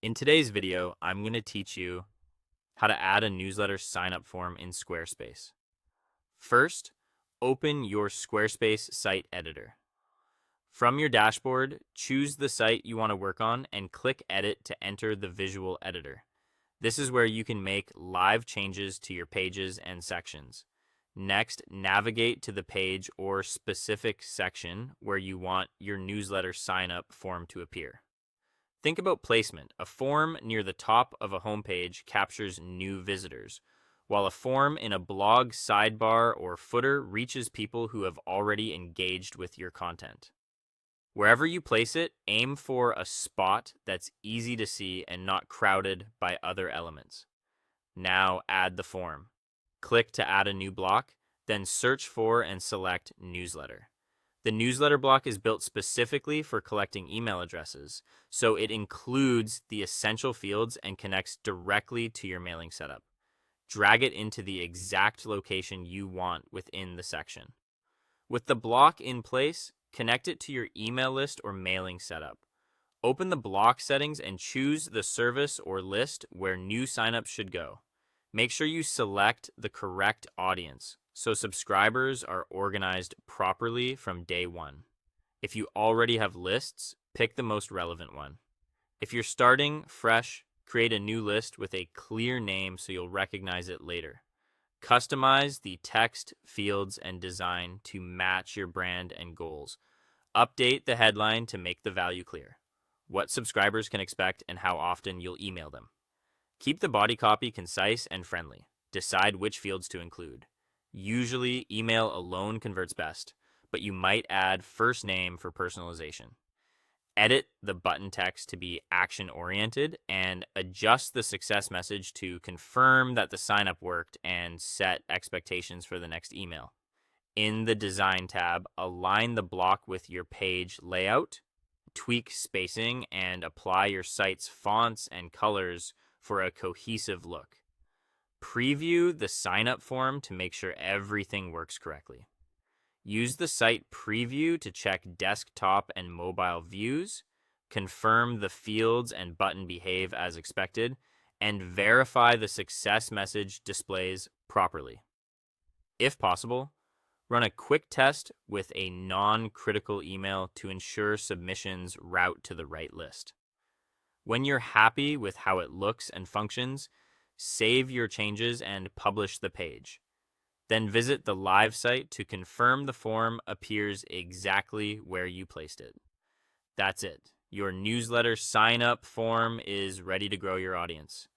In today's video, I'm going to teach you how to add a newsletter sign-up form in Squarespace. First, open your Squarespace site editor. From your dashboard, choose the site you want to work on and click Edit to enter the visual editor. This is where you can make live changes to your pages and sections. Next, navigate to the page or specific section where you want your newsletter sign-up form to appear. Think about placement. A form near the top of a homepage captures new visitors, while a form in a blog sidebar or footer reaches people who have already engaged with your content. Wherever you place it, aim for a spot that's easy to see and not crowded by other elements. Now add the form. Click to add a new block, then search for and select Newsletter. The newsletter block is built specifically for collecting email addresses, so it includes the essential fields and connects directly to your mailing setup. Drag it into the exact location you want within the section. With the block in place, connect it to your email list or mailing setup. Open the block settings and choose the service or list where new signups should go. Make sure you select the correct audience so subscribers are organized properly from day one. If you already have lists, pick the most relevant one. If you're starting fresh, create a new list with a clear name so you'll recognize it later. Customize the text, fields, and design to match your brand and goals. Update the headline to make the value clear, what subscribers can expect, and how often you'll email them. Keep the body copy concise and friendly. Decide which fields to include. Usually, email alone converts best, but you might add first name for personalization. Edit the button text to be action-oriented and adjust the success message to confirm that the sign-up worked and set expectations for the next email. In the Design tab, align the block with your page layout, tweak spacing, and apply your site's fonts and colors for a cohesive look. Preview the sign-up form to make sure everything works correctly. Use the site preview to check desktop and mobile views, confirm the fields and button behave as expected, and verify the success message displays properly. If possible, run a quick test with a non-critical email to ensure submissions route to the right list. When you're happy with how it looks and functions, save your changes and publish the page. Then visit the live site to confirm the form appears exactly where you placed it. That's it. Your newsletter sign-up form is ready to grow your audience.